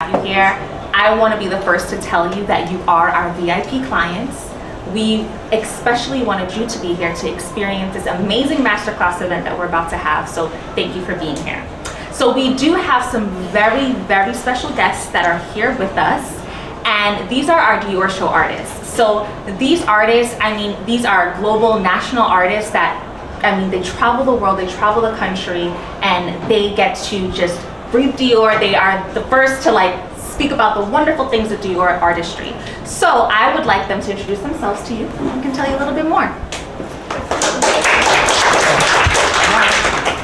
You here. I want to be the first to tell you that you are our VIP clients. We especially wanted you to be here to experience this amazing masterclass event that we're about to have. So thank you for being here. So we do have some very, very special guests that are here with us. And these are our Dior show artists. So these artists, these are global, national artists that, they travel the world, they travel the country, and they get to just breathe Dior. They are the first to speak about the wonderful things of Dior artistry. So I would like them to introduce themselves to you and can tell you a little bit more.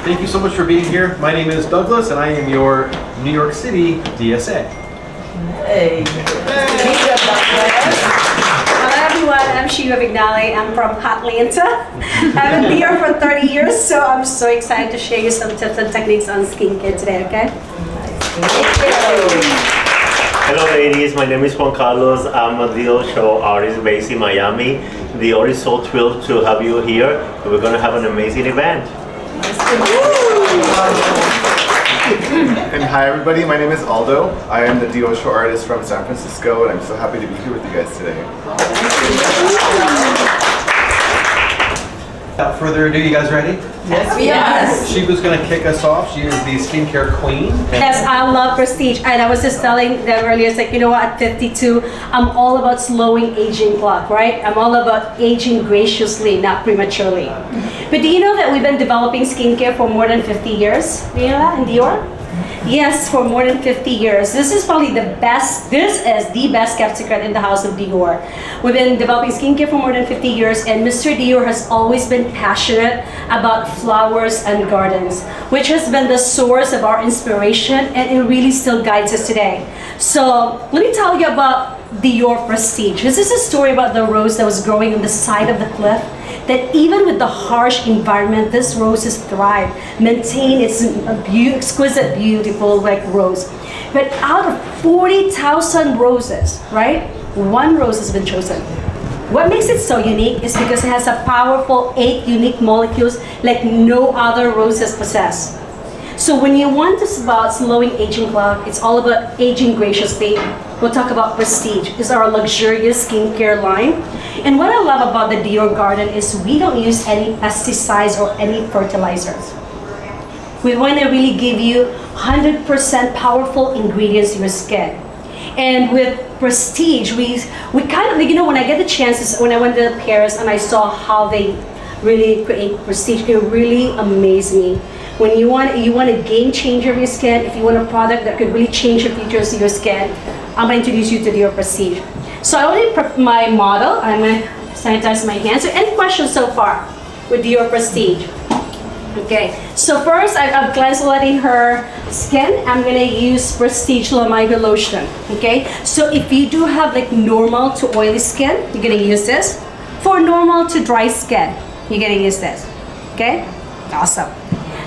Thank you so much for being here. My name is Douglas and I am your New York City DSA. Hey. Hello everyone, I'm Shiva. I'm from Atlanta. I've been here for 30 years, so I'm so excited to share you some tips and techniques on skincare today, okay? Hello ladies, my name is Juan Carlos. I'm a Dior show artist based in Miami. Dior is so thrilled to have you here. We're going to have an amazing event. And hi everybody, my name is Aldo. I am the Dior show artist from San Francisco, and I'm so happy to be here with you guys today. Without further ado, you guys ready? Yes. Shiva's going to kick us off. She is the skincare queen. Yes, I love prestige. And I was just telling them earlier, it's like, you know what, at 52, I'm all about slowing aging clock, right? I'm all about aging graciously, not prematurely. But do you know that we've been developing skincare for more than 50 years? Do you know that in Dior? Yes, for more than 50 years. This is probably the best, this is the best kept secret in the house of Dior. We've been developing skincare for more than 50 years, and Mr. Dior has always been passionate about flowers and gardens, which has been the source of our inspiration, and it really still guides us today. So let me tell you about Dior Prestige. This is a story about the rose that was growing on the side of the cliff, that even with the harsh environment, this rose has thrived, maintained its exquisite, beautiful rose. But out of 40,000 roses, right, one rose has been chosen. What makes it so unique is because it has a powerful 8 unique molecules like no other roses possess. So when you want this about slowing aging clock, it's all about aging graciously. We'll talk about Prestige. It's our luxurious skincare line. And what I love about the Dior Garden is we don't use any pesticides or any fertilizers. We want to really give you 100% powerful ingredients to your skin. And with Prestige, we kind of, when I get the chances, when I went to Paris and I saw how they really create Prestige, it really amazed me. When you want a game changer of your skin, if you want a product that could really change the features of your skin, I'm going to introduce you to Dior Prestige. So I already prepped my model. I'm going to sanitize my hands. So any questions so far with Dior Prestige? Okay, so first I've cleansed already her skin. I'm going to use Prestige La Migra Lotion. Okay, so if you do have normal to oily skin, you're going to use this. For normal to dry skin, you're going to use this. Okay, awesome.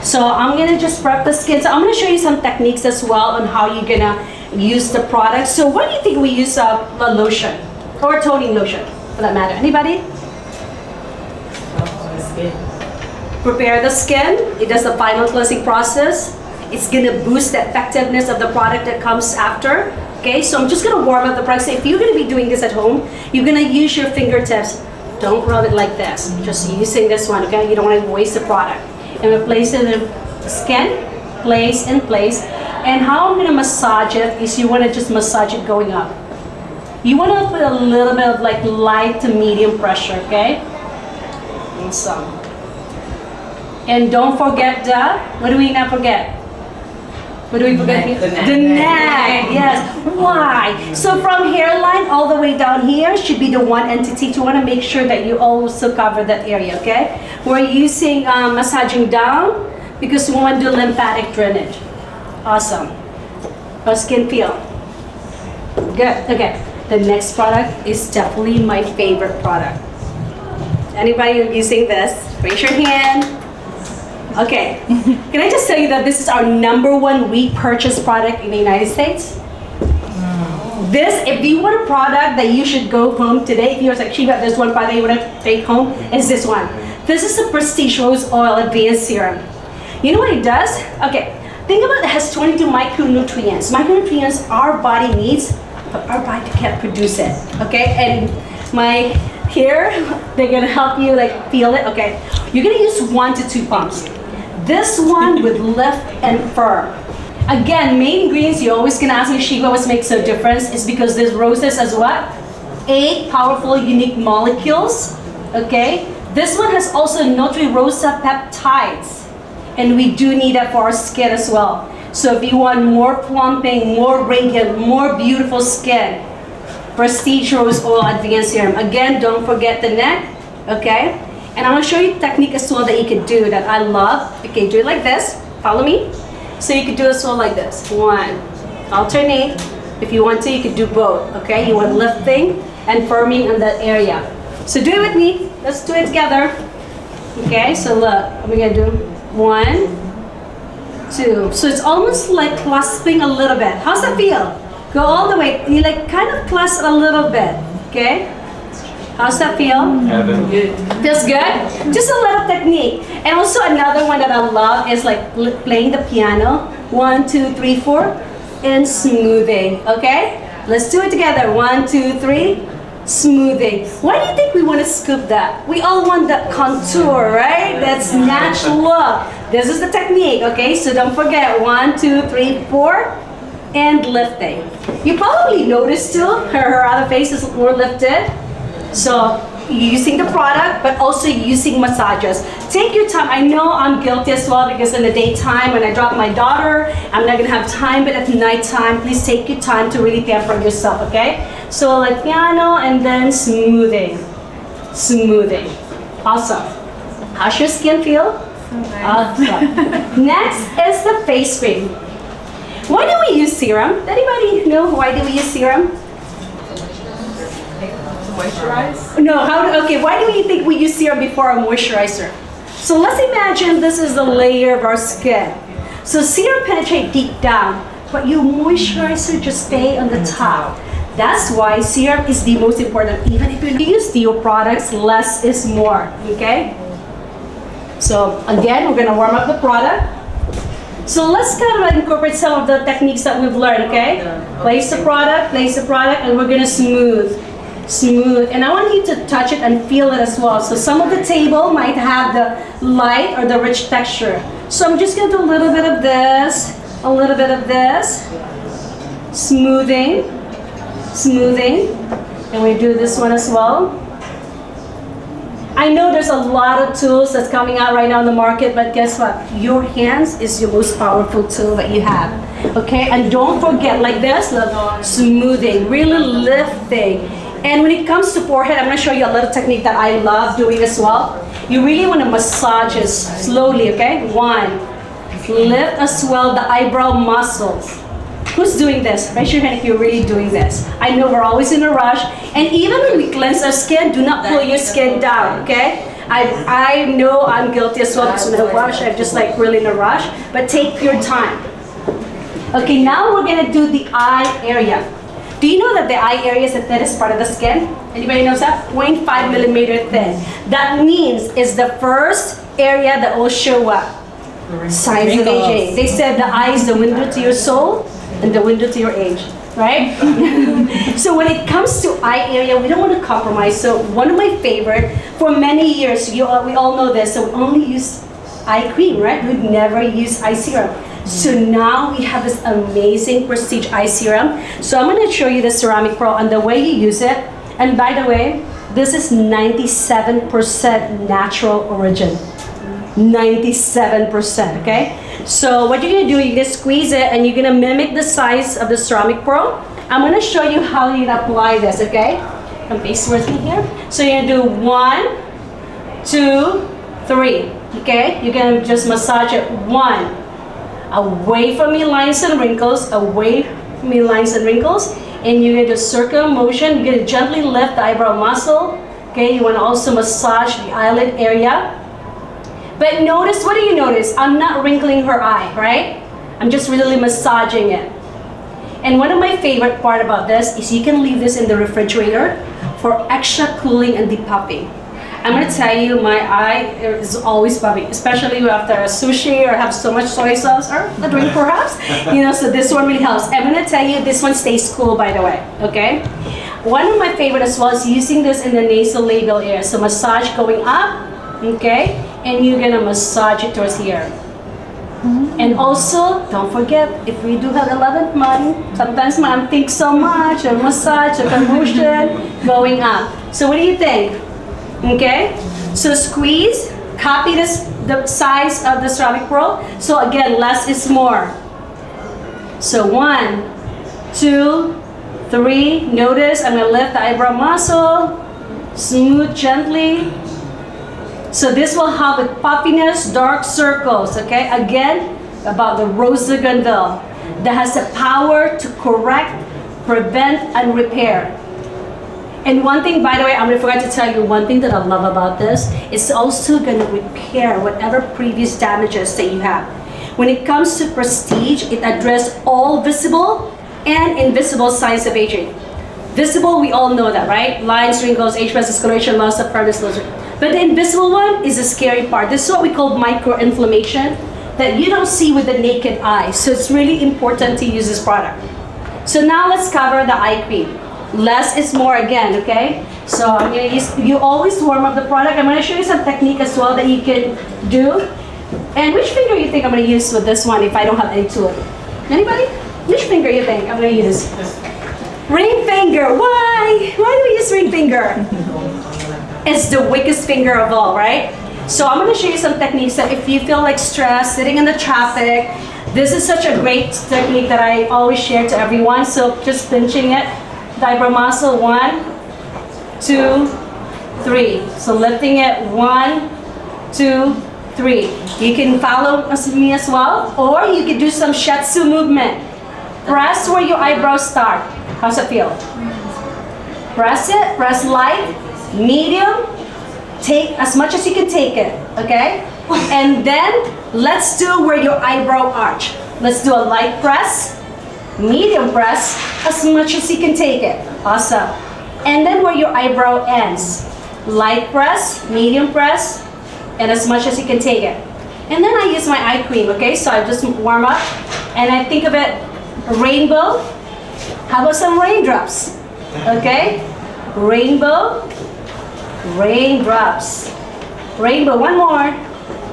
So I'm gonna just prep the skin. So I'm gonna show you some techniques as well on how you're gonna use the product. So what do you think we use a lotion or toning lotion for that matter? Anybody? Prepare the skin. It does the final cleansing process. It's gonna boost the effectiveness of the product that comes after. Okay, so I'm just gonna warm up the product. So if you're gonna be doing this at home, you're gonna use your fingertips. Don't rub it like this. Just using this one, okay? You don't wanna waste the product. And we place it in the skin, place in place. And how I'm gonna massage it is you wanna just massage it going up. You wanna put a little bit of light to medium pressure, okay? And some. And don't forget what do we not forget? What do we forget? The neck, yes. Why? So from hairline all the way down here should be the one entity. You want to make sure that you also cover that area, okay? We're using massaging down because we want to do lymphatic drainage. Awesome. How skin feel? Good, okay. The next product is definitely my favorite product. Anybody using this? Raise your hand. Okay, can I just tell you that this is our #1 repurchased product in the United States? This, if you want a product that you should go home today, if you're like, Shiva, there's one product you want to take home, it's this one. This is the Prestige Rose Oil Advanced Serum. You know what it does? Okay, Think about it has 22 micronutrients. Micronutrients our body needs, but our body can't produce it. Okay, and my here, they're gonna help you like feel it. Okay, you're gonna use 1 to 2 pumps. This one with lift and firm. Again, main ingredients, you're always gonna ask me, Shiva, what makes a difference? Is because this roses as what? 8 powerful, unique molecules. Okay, this one has also Nutri-Rosa peptides, and we do need that for our skin as well. So if you want more plumping, more radiant, more beautiful skin, Prestige Rose Oil Advanced Serum. Again, don't forget the neck, okay? And I'm gonna show you a technique as well that you can do that I love. Okay, do it like this, follow me. So you can do as well like this, 1, alternate. If you want to, you can do both, okay? You want lifting and firming in that area. So do it with me, let's do it together. Okay, so look, we're gonna do 1, 2. So it's almost like clasping a little bit. How's that feel? Go all the way. You like kind of clasp a little bit. Okay? How's that feel? Heaven. Feels good? Just a little technique. And also another one that I love is like playing the piano. 1, 2, 3, 4. And smoothing. Okay? Let's do it together. 1, 2, 3. Smoothing. Why do you think we want to scoop that? We all want that contour, right? That's natural look. This is the technique, okay? So don't forget, 1, 2, 3, 4, and lifting. You probably noticed too, her other face is more lifted. So using the product, but also using massages. Take your time. I know I'm guilty as well because in the daytime when I drop my daughter, I'm not gonna have time, but at nighttime, please take your time to really pamper yourself, okay? So like piano and then smoothing. Smoothing. Awesome. How's your skin feel? Awesome. Next is the face cream. Why do we use serum? Does anybody know why do we use serum? Moisturize? No, okay, why do you think we use serum before our moisturizer? So let's imagine this is the layer of our skin. So serum penetrates deep down, but your moisturizer just stay on the top. That's why serum is the most important. Even if you use Dior products, less is more, okay? So again, we're gonna warm up the product. So let's kind of incorporate some of the techniques that we've learned, okay? Place the product, and we're gonna smooth. Smooth, and I want you to touch it and feel it as well. So some of the table might have the light or the rich texture. So I'm just gonna do a little bit of this, a little bit of this. Smoothing, smoothing, and we do this one as well. I know there's a lot of tools that's coming out right now in the market, but guess what? Your hands is your most powerful tool that you have. Okay, and don't forget like this, look, smoothing, really lifting. And when it comes to forehead, I'm gonna show you a little technique that I love doing as well. You really wanna massage it slowly, okay? 1, lift as well the eyebrow muscles. Who's doing this? Raise your hand if you're really doing this. I know we're always in a rush, and even when we cleanse our skin, do not pull your skin down, okay? I know I'm guilty as well because when I rush, I'm just like really in a rush, but take your time. Okay, now we're gonna do the eye area. Do you know that the eye area is the thinnest part of the skin? Anybody knows that? 0.5 millimeter thin. That means it's the first area that will show what? Signs of aging. They said the eye is the window to your soul and the window to your age, right? So when it comes to eye area, we don't want to compromise. So one of my favorite, for many years, we all know this, so we only use eye cream, right? We'd never use eye serum. So now we have this amazing Prestige Eye Serum. So I'm going to show you the Ceramic Pro and the way you use it. And by the way, this is 97% natural origin. 97%, okay? So what you're going to do, you're going to squeeze it and you're going to mimic the size of the Ceramic Pro. I'm going to show you how you apply this, okay? Come face towards me here. So you're going to do 1, 2, 3, okay? You're going to just massage it 1. Away from your lines and wrinkles, away from your lines and wrinkles, and you're going to do circular motion. You're going to gently lift the eyebrow muscle. Okay, you want to also massage the eyelid area. But notice, what do you notice? I'm not wrinkling her eye, right? I'm just really massaging it. And one of my favorite part about this is you can leave this in the refrigerator for extra cooling and depuffing. I'm gonna tell you, my eye is always puffy, especially after a sushi or have so much soy sauce or a drink perhaps. So this one really helps. I'm gonna tell you, this one stays cool, by the way, okay? One of my favorite as well is using this in the nasal labial area. So massage going up, okay? And you're gonna massage it towards here. And also, don't forget, if we do have 11th month, sometimes mom thinks so much, a massage, a convulsion, going up. So what do you think? Okay? So squeeze, copy the size of the ceramic pearl. So again, less is more. So 1, 2, 3. Notice, I'm gonna lift the eyebrow muscle, smooth gently. So this will help with puffiness, dark circles, okay? Again, about the Rosa Gondel that has the power to correct, prevent, and repair. And one thing, by the way, I'm gonna forget to tell you one thing that I love about this. It's also gonna repair whatever previous damages that you have. When it comes to prestige, it addresses all visible and invisible signs of aging. Visible, we all know that, right? Lines, wrinkles, age-press discoloration, loss of firmness, loss. But the invisible one is the scary part. This is what we call microinflammation that you don't see with the naked eye. So it's really important to use this product. So now let's cover the eye cream. Less is more again, okay? So I'm gonna use, you always warm up the product. I'm gonna show you some technique as well that you can do. And which finger you think I'm gonna use with this one if I don't have any tool? Anybody? Which finger you think I'm gonna use? Ring finger. Why? Why do we use ring finger? It's the weakest finger of all, right? So I'm gonna show you some techniques that if you feel like stressed, sitting in the traffic, this is such a great technique that I always share to everyone. So just pinching it, the eyebrow muscle, 1, 2, 3. So lifting it, 1, 2, 3. You can follow me as well, or you can do some shiatsu movement. Press where your eyebrows start. How's it feel? Press it, press light, medium, take as much as you can take it, okay? And then let's do where your eyebrow arch. Let's do a light press, medium press, as much as you can take it. Awesome. And then where your eyebrow ends. Light press, medium press, and as much as you can take it. And then I use my eye cream, okay? So I just warm up, and I think of it rainbow. How about some raindrops? Okay? Rainbow, raindrops. Rainbow, one more.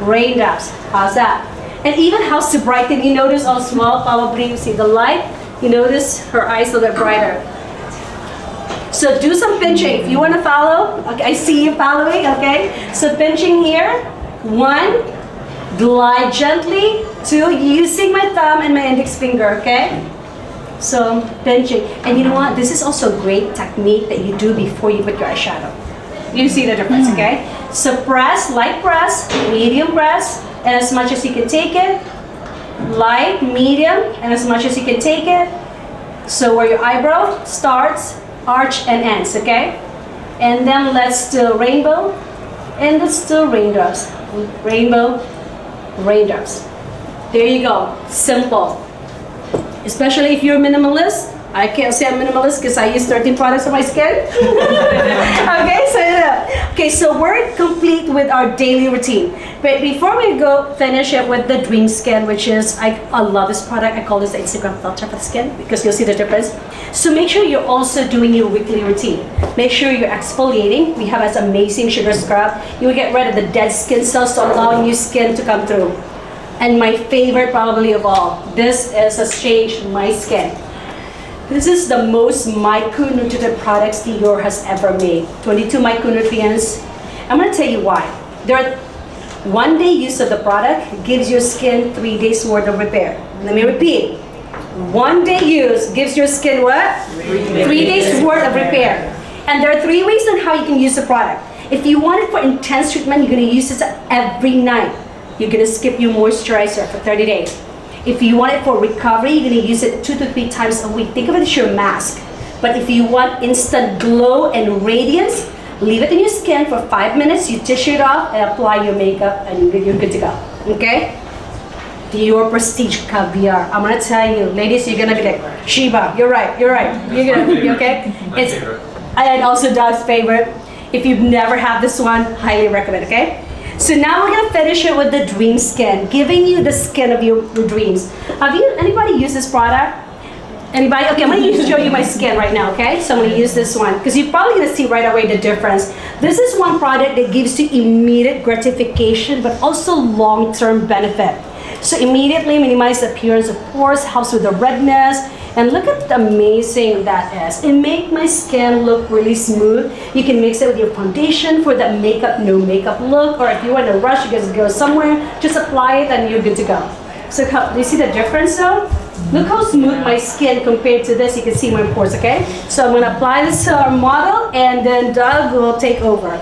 Raindrops. How's that? And even helps to brighten. You notice how small, probably you see the light. You notice her eyes a little bit brighter. So do some pinching. If you want to follow, okay, I see you following, okay? So pinching here. 1, glide gently. 2, using my thumb and my index finger, okay? So pinching. And you know what? This is also a great technique that you do before you put your eyeshadow. You see the difference, okay? So press, light press, medium press, and as much as you can take it. Light, medium, and as much as you can take it. So where your eyebrow starts, arch, and ends, okay? And then let's do rainbow, and let's do raindrops. Rainbow, raindrops. There you go. Simple. Especially if you're a minimalist. I can't say I'm minimalist because I use 13 products for my skin. Okay, so we're complete with our daily routine. But before we go finish it with the Dream Skin, which is, I love this product. I call this the Instagram filter for the skin because you'll see the difference. So make sure you're also doing your weekly routine. Make sure you're exfoliating. We have this amazing sugar scrub. You will get rid of the dead skin cells to allow new skin to come through. And my favorite probably of all, this has changed my skin. This is the most micronutrient products Dior has ever made. 22 micronutrients. I'm gonna tell you why. There are 1 day use of the product gives your skin 3 days worth of repair. Let me repeat. 1 day use gives your skin what? 3 days worth of repair. And there are 3 ways on how you can use the product. If you want it for intense treatment, you're gonna use this every night. You're gonna skip your moisturizer for 30 days. If you want it for recovery, you're gonna use it 2 to 3 times a week. Think of it as your mask. But if you want instant glow and radiance, leave it in your skin for 5 minutes, you tissue it off and apply your makeup and you're good to go, okay? Dior Prestige Caviar. I'm gonna tell you, ladies, you're gonna be like, Shiva, you're right. You're gonna be okay? My favorite. And also Doug's favorite. If you've never had this one, highly recommend, okay? So now we're gonna finish it with the dream skin, giving you the skin of your dreams. Anybody used this product? Anybody? Okay, I'm gonna show you my skin right now, okay? So I'm gonna use this one, because you're probably gonna see right away the difference. This is one product that gives you immediate gratification, but also long-term benefit. So immediately minimize the appearance of pores, helps with the redness, and look at the amazing that is. It makes my skin look really smooth. You can mix it with your foundation for that makeup, no makeup look, or if you're in a rush, you guys go somewhere, just apply it and you're good to go. So do you see the difference though? Look how smooth my skin compared to this. You can see my pores, okay? So I'm gonna apply this to our model and then Doug will take over.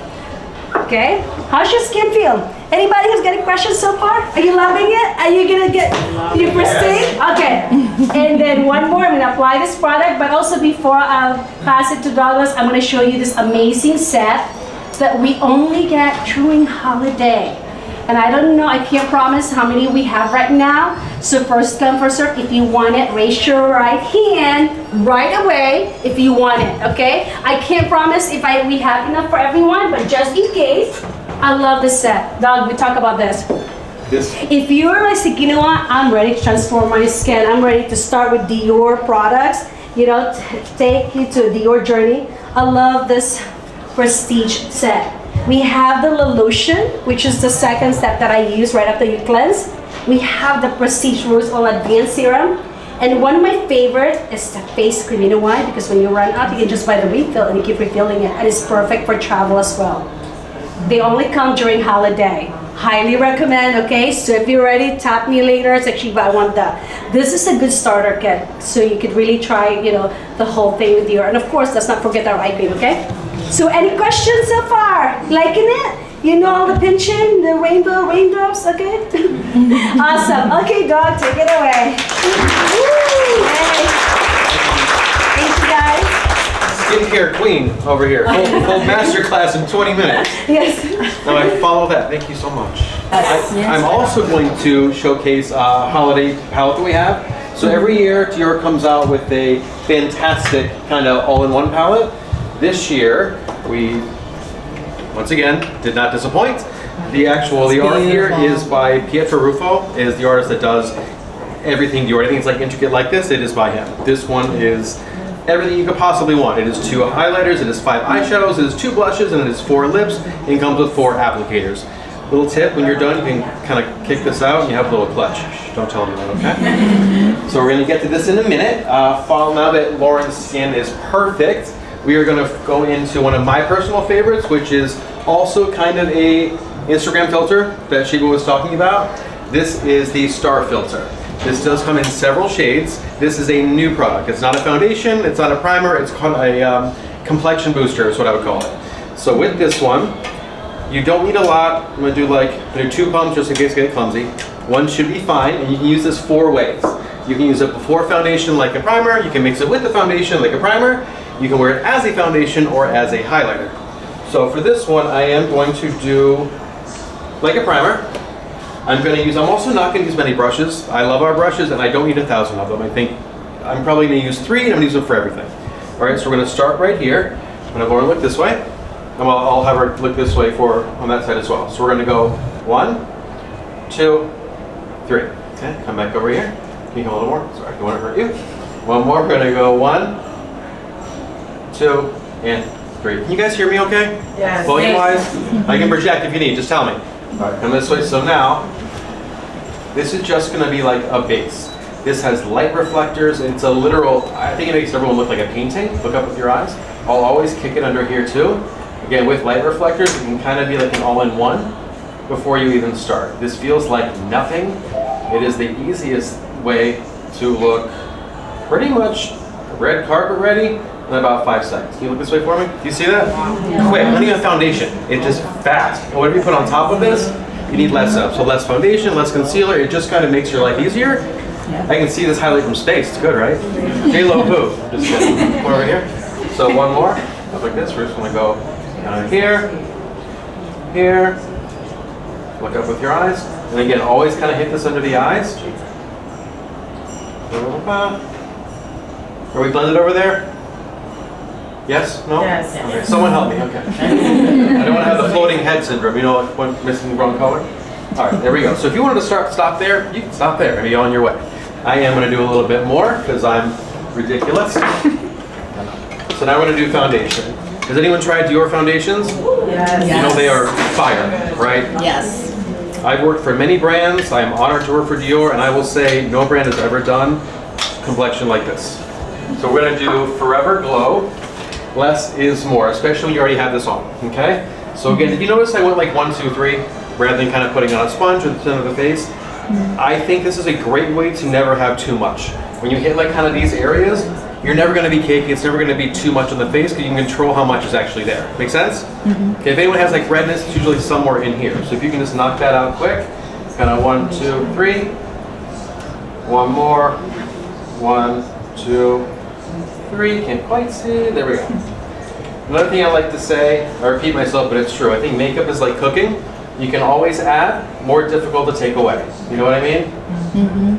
Okay? How's your skin feel? Anybody who's got any questions so far? Are you loving it? Are you gonna get your prestige? Okay. And then one more, I'm gonna apply this product, but also before I pass it to Douglas, I'm gonna show you this amazing set that we only get during holiday. And I don't know, I can't promise how many we have right now. So first come, first serve. If you want it, raise your right hand right away if you want it, okay? I can't promise if we have enough for everyone, but just in case, I love this set. Doug, we talk about this. If you're like, you know what, I'm ready to transform my skin. I'm ready to start with Dior products, you know, take you to a Dior journey. I love this prestige set. We have the lotion, which is the second step that I use right after you cleanse. We have the Prestige Rose Oil Advanced Serum. And one of my favorite is the face cream. You know why? Because when you run out, you can just buy the refill and you keep refilling it. And it's perfect for travel as well. They only come during holiday. Highly recommend, okay? So if you're ready, tap me later. It's like, Shiva, I want that. This is a good starter kit. So you could really try, you know, the whole thing with Dior. And of course, let's not forget our eye cream, okay? So any questions so far? Liking it? You know all the pinching, the rainbow raindrops, okay? Awesome. Okay, Doug, take it away. Woo! Hey. Thank you, guys. Skincare queen over here. Full masterclass in 20 minutes. Yes. Now I follow that. Thank you so much. Yes. I'm also going to showcase a holiday palette that we have. So every year, Dior comes out with a fantastic kind of all-in-one palette. This year, we, once again, did not disappoint. The art here is by Pietro Ruffo, is the artist that does everything Dior. Anything that's like intricate like this, it is by him. This one is everything you could possibly want. It is 2 highlighters, it is 5 eyeshadows, it is 2 blushes, and it is 4 lips, and it comes with 4 applicators. Little tip, when you're done, you can kind of kick this out and you have a little clutch. Shh, don't tell anyone, okay? So we're gonna get to this in a minute. Now that Lauren's skin is perfect, we are gonna go into one of my personal favorites, which is also kind of a Instagram filter that Shiva was talking about. This is the Star Filter. This does come in several shades. This is a new product. It's not a foundation, it's not a primer, it's called a complexion booster is what I would call it. So with this one, you don't need a lot. I'm gonna do 2 pumps just in case I get clumsy. 1 should be fine, and you can use this 4 ways. You can use it before foundation like a primer, you can mix it with the foundation like a primer, you can wear it as a foundation or as a highlighter. So for this one, I am going to do like a primer. I'm also not gonna use many brushes. I love our brushes and I don't need 1,000 of them. I think I'm probably gonna use 3 and I'm gonna use them for everything. All right, so we're gonna start right here. I'm gonna go and look this way. And I'll have her look this way on that side as well. So we're gonna go 1, 2, 3. Okay, come back over here. Can you go a little more? Sorry, I don't wanna hurt you. 1 more, we're gonna go 1, 2, and 3. Can you guys hear me okay? Yes. Volume-wise? I can project if you need, just tell me. All right, come this way. So now, this is just gonna be like a base. This has light reflectors. It's a literal, I think it makes everyone look like a painting. Look up with your eyes. I'll always kick it under here too. Again, with light reflectors, it can kind of be like an all-in-one before you even start. This feels like nothing. It is the easiest way to look pretty much red carpet ready in about 5 seconds. Can you look this way for me? Do you see that? Yeah. Quick, not even foundation. It's just fast. And whatever you put on top of this, you need less of. So less foundation, less concealer. It just kind of makes your life easier. Yeah. I can see this highlight from space. It's good, right? J-Lo who? Just kidding. Come over here. So one more. Up like this. We're just going to go down here, here. Look up with your eyes. And again, always kind of hit this under the eyes. Are we blended over there? Yes? No? Yes. Okay, someone help me, okay. I don't want to have the floating head syndrome, you know, like one missing the wrong color. All right, there we go. So if you wanted to stop there, you can stop there, maybe on your way. I am going to do a little bit more because I'm ridiculous. So now we're going to do foundation. Has anyone tried Dior foundations? Yes. You know they are fire, right? Yes. I've worked for many brands. I am honored to work for Dior, and I will say no brand has ever done complexion like this. So we're going to do Forever Glow. Less is more, especially when you already have this on, okay? So again, if you notice I went like 1, 2, 3, rather than kind of putting on a sponge at the center of the face. I think this is a great way to never have too much. When you hit like kind of these areas, you're never going to be cakey, it's never going to be too much on the face because you can control how much is actually there. Make sense? Okay, if anyone has like redness, it's usually somewhere in here. So if you can just knock that out quick, kind of 1, 2, 3. One more. 1, 2, 3. Can't quite see. There we go. Another thing I like to say, I repeat myself, but it's true. I think makeup is like cooking. You can always add, more difficult to take away. You know what I mean? Mm-hmm.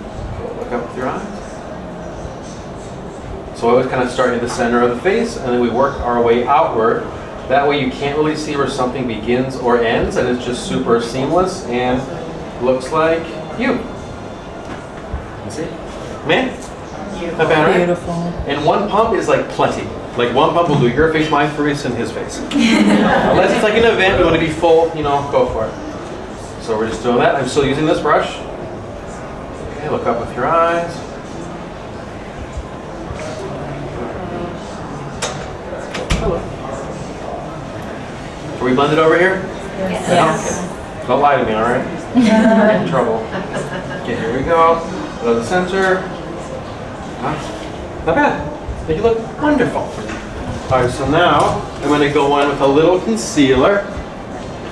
Look up with your eyes. So I always kind of start at the center of the face, and then we work our way outward. That way you can't really see where something begins or ends, and it's just super seamless and looks like you. You see? Man? Not bad, right? Beautiful. And one pump is like plenty. Like one pump will do your face, my face, and his face. Unless it's like an event, you want to be full, you know, go for it. So we're just doing that. I'm still using this brush. Okay, look up with your eyes. Hello. Are we blended over here? Yes. Okay. Don't lie to me, all right? Get in trouble. Okay, here we go. Go to the center. Not bad. Make it look wonderful. All right, so now I'm going to go in with a little concealer.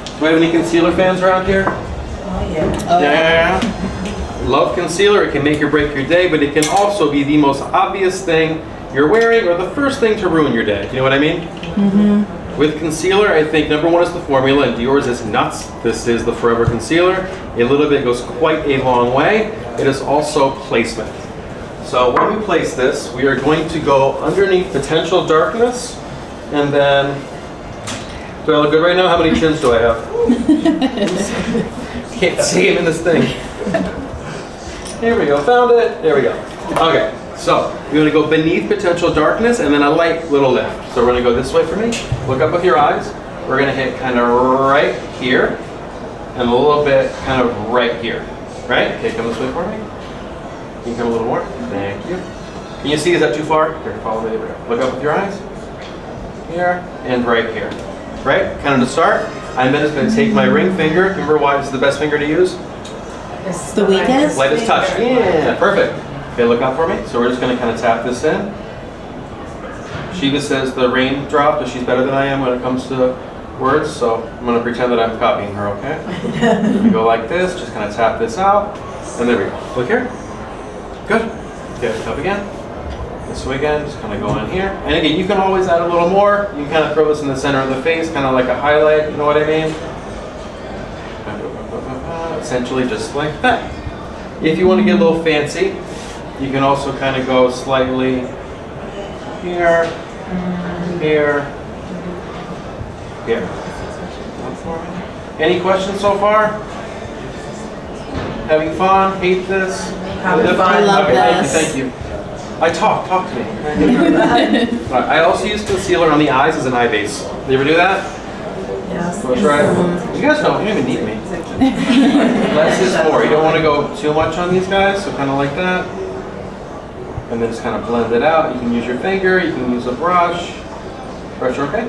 Do we have any concealer fans around here? Oh, yeah. Yeah. Love concealer. It can make or break your day, but it can also be the most obvious thing you're wearing or the first thing to ruin your day. You know what I mean? Mm-hmm. With concealer, I think number one is the formula, and Dior's is nuts. This is the Forever Concealer. A little bit goes quite a long way. It is also placement. So when we place this, we are going to go underneath potential darkness, and then, do I look good right now? How many chins do I have? Can't see him in this thing. Here we go, found it. There we go. Okay, so we're going to go beneath potential darkness, and then a light little lift. So we're going to go this way for me. Look up with your eyes. We're going to hit kind of right here, and a little bit kind of right here. Right? Okay, come this way for me. Can you come a little more? Thank you. Can you see, is that too far? Here, follow me. There we go. Look up with your eyes. Here, and right here. Right? Kind of to start. I'm then just going to take my ring finger. Remember why it's the best finger to use? It's the weakest? Lightest touch. Yeah, perfect. Okay, look out for me. So we're just going to kind of tap this in. Shiva says the raindrop, but she's better than I am when it comes to words, so I'm going to pretend that I'm copying her, okay? We go like this, just kind of tap this out, and there we go. Look here. Good. Okay, up again. This way again, just kind of go in here. And again, you can always add a little more. You can kind of throw this in the center of the face, kind of like a highlight, you know what I mean? Essentially just like that. If you want to get a little fancy, you can also kind of go slightly here, here, here. Any questions so far? Having fun? Hate this? Having fun. I love this. Thank you. I talk to me. Right, I also use concealer on the eyes as an eye base. You ever do that? Yes. That's right. You guys don't even need me. Less is more. You don't want to go too much on these guys, so kind of like that. And then just kind of blend it out. You can use your finger, you can use a brush. Brush, okay?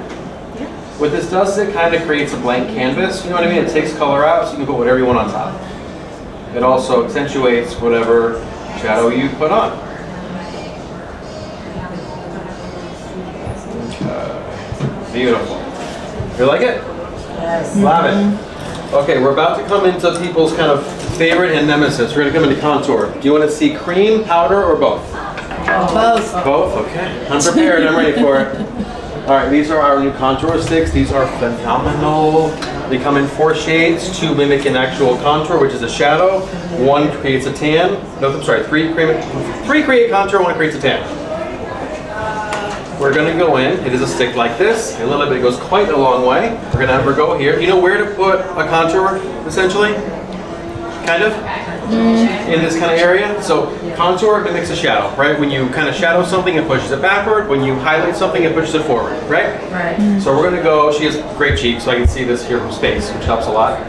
Yeah. What this does is it kind of creates a blank canvas. You know what I mean? It takes color out, so you can put whatever you want on top. It also accentuates whatever shadow you put on. Beautiful. You like it? Yes. Love it. Okay, we're about to come into people's kind of favorite and nemesis. We're going to come into contour. Do you want to see cream, powder, or both? Both. Both? Okay. I'm prepared. I'm ready for it. All right, these are our new contour sticks. These are phenomenal. They come in 4 shades, 2 mimic an actual contour, which is a shadow. 1 creates a tan. No, I'm sorry, 3 create contour, 1 creates a tan. we're gonna go in. It is a stick like this. A little bit goes quite a long way. We're gonna have her go here. You know where to put a contour, essentially? Kind of? In this kind of area. So contour mimics a shadow, right? When you kind of shadow something, it pushes it backward. When you highlight something, it pushes it forward, right? Right. So we're gonna go, she has great cheeks, so I can see this here from space, which helps a lot.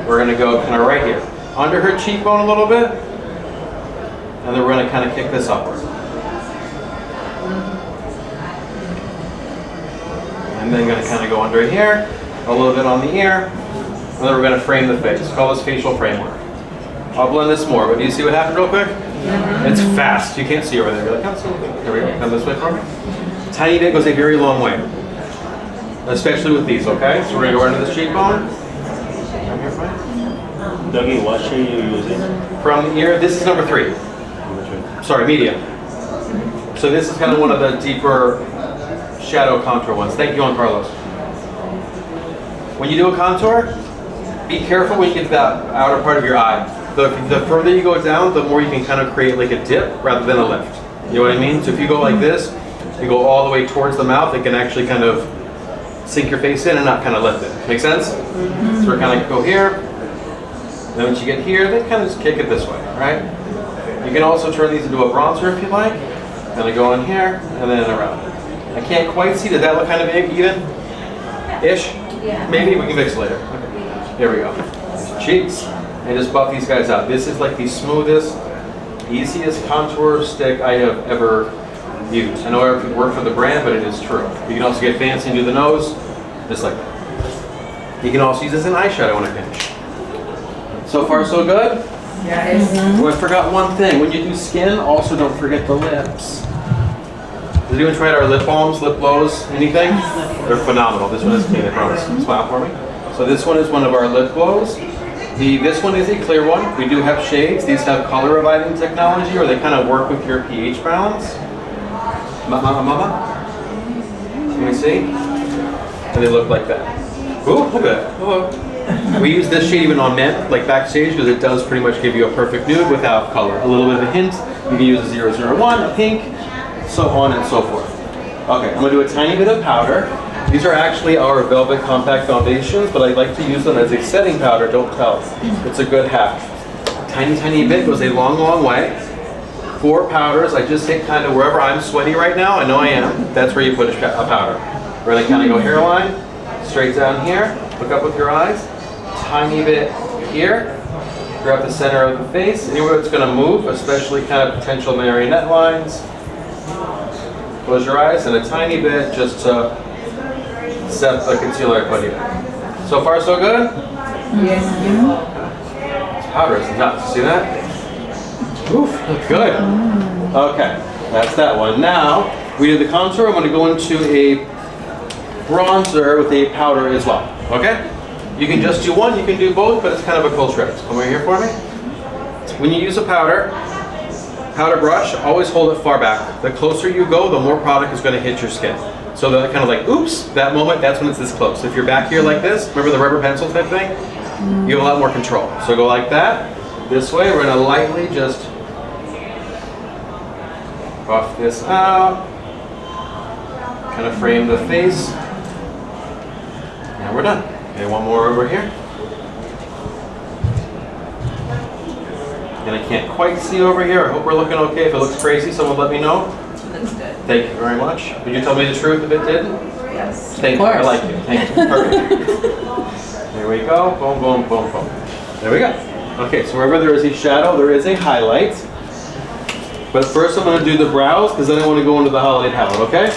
We're gonna go kind of right here. Under her cheekbone a little bit. And then we're gonna kind of kick this upward. And then gonna kind of go under here, a little bit on the ear, and then we're gonna frame the face. Call this facial framework. I'll blend this more, but do you see what happened real quick? It's fast. You can't see over there. You're like, here we go. Come this way for me. Tiny bit goes a very long way, especially with these. Okay, so we're gonna go under this cheekbone. Come here, fine. Dougie, what shade are you using? From the ear, this is number 3. Sorry, medium. So this is kind of one of the deeper shadow contour ones. Thank you, Juan Carlos. When you do a contour, be careful when you get to that outer part of your eye. The further you go down, the more you can kind of create like a dip rather than a lift. You know what I mean? So if you go like this, you go all the way towards the mouth, it can actually kind of sink your face in and not kind of lift it. Make sense? So we're kind of go here. Then once you get here, then kind of just kick it this way, right? You can also turn these into a bronzer if you like. Kind of go in here and then around. I can't quite see. Did that look kind of even? Ish? Yeah. Maybe we can fix it later. Okay. Here we go. Cheeks. And just buff these guys out. This is like the smoothest, easiest contour stick I have ever used. I know it work for the brand, but it is true. You can also get fancy and do the nose, just like that. You can also use this in eyeshadow in a pinch. So far, so good? Yes. Oh, I forgot one thing. When you do skin, also don't forget the lips. Has anyone tried our lip balms, lip glows, anything? They're phenomenal. This one is clean, I promise. Smile for me. So this one is one of our lip glows. This one is a clear one. We do have shades. These have color reviving technology, or they kind of work with your pH balance. Mama? Let me see. And they look like that. Ooh, look at that. Hello. We use this shade even on men, like backstage, because it does pretty much give you a perfect nude without color. A little bit of a hint. You can use a 001, a pink, so on and so forth. Okay, I'm going to do a tiny bit of powder. These are actually our Velvet Compact Foundations, but I like to use them as a setting powder, don't tell. It's a good hack. Tiny, tiny bit goes a long, long way. 4 powders, I just hit kind of wherever I'm sweaty right now, I know I am, that's where you put a powder. We're going to kind of go hairline, straight down here, look up with your eyes, tiny bit here, grab the center of the face, anywhere that's going to move, especially kind of potential marionette lines. Close your eyes, and a tiny bit just to set the concealer I put here. So far, so good? Yes. This powder is nuts. See that? Oof, look good. Okay, that's that one. Now, we did the contour. I'm going to go into a bronzer with a powder as well. Okay? You can just do one, you can do both, but it's kind of a cool trick. Come over here for me. When you use a powder brush, always hold it far back. The closer you go, the more product is going to hit your skin. So that kind of like, oops, that moment, that's when it's this close. If you're back here like this, remember the rubber pencil type thing? You have a lot more control. So go like that, this way. We're going to lightly just buff this out. Kind of frame the face. And we're done. Okay, one more over here. And I can't quite see over here. I hope we're looking okay. If it looks crazy, someone let me know. Looks good. Thank you very much. Would you tell me the truth if it didn't? Yes. Thank you. I like you. Thank you. Perfect. There we go. Boom, boom, boom, boom. There we go. Okay, so wherever there is a shadow, there is a highlight. But first I'm going to do the brows, because then I want to go into the holiday palette, okay?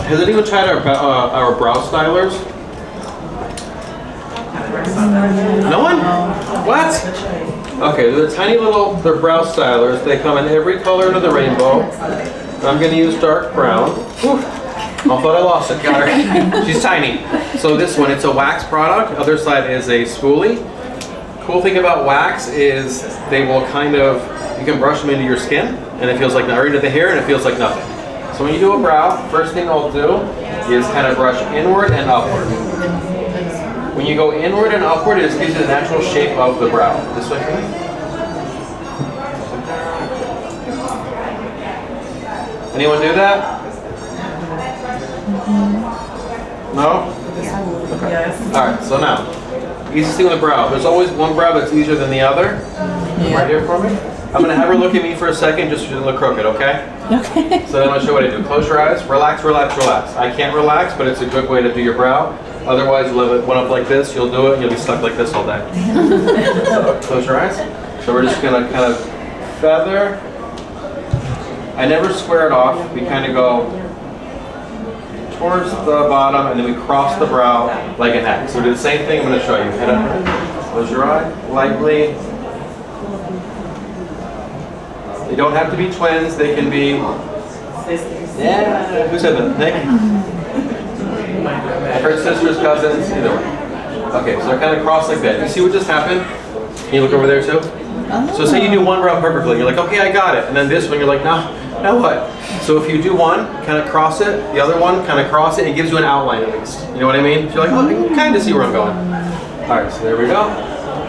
Has anyone tried our brow stylers? No one? What? Okay, they're tiny little, they're brow stylers. They come in every color of the rainbow. I'm going to use dark brown. Whew. I thought I lost it. Got her. She's tiny. So this one, it's a wax product. Other side is a spoolie. Cool thing about wax is they will kind of, you can brush them into your skin and it feels like, or into the hair and it feels like nothing. So when you do a brow, first thing I'll do is kind of brush inward and upward. When you go inward and upward, it just gives you the natural shape of the brow. This way for me. And Anyone do that? No? Yes. All right, so now, easiest thing on the brow. There's always one brow that's easier than the other. Right here for me. I'm gonna have her look at me for a second, just so she doesn't look crooked, okay? Okay. So then I'm gonna show you what I do. Close your eyes, relax, relax, relax. I can't relax, but it's a good way to do your brow. Otherwise, you'll have it one up like this, you'll do it, and you'll be stuck like this all day. So close your eyes. So we're just gonna kind of feather. I never square it off. We kind of go towards the bottom, and then we cross the brow like an X. So we do the same thing. I'm gonna show you. Head up. Close your eye, lightly. They don't have to be twins. They can be. Yeah. Who said that? Nick? I've heard sisters, cousins, either way. Okay, so they're kind of crossed like that. You see what just happened? Can you look over there too? So say you do one brow perfectly. You're like, okay, I got it. And then this one, you're like, no, now what? So if you do one, kind of cross it. The other one, kind of cross it. It gives you an outline at least. You know what I mean? So you're like, oh, I can kind of see where I'm going. All right, so there we go.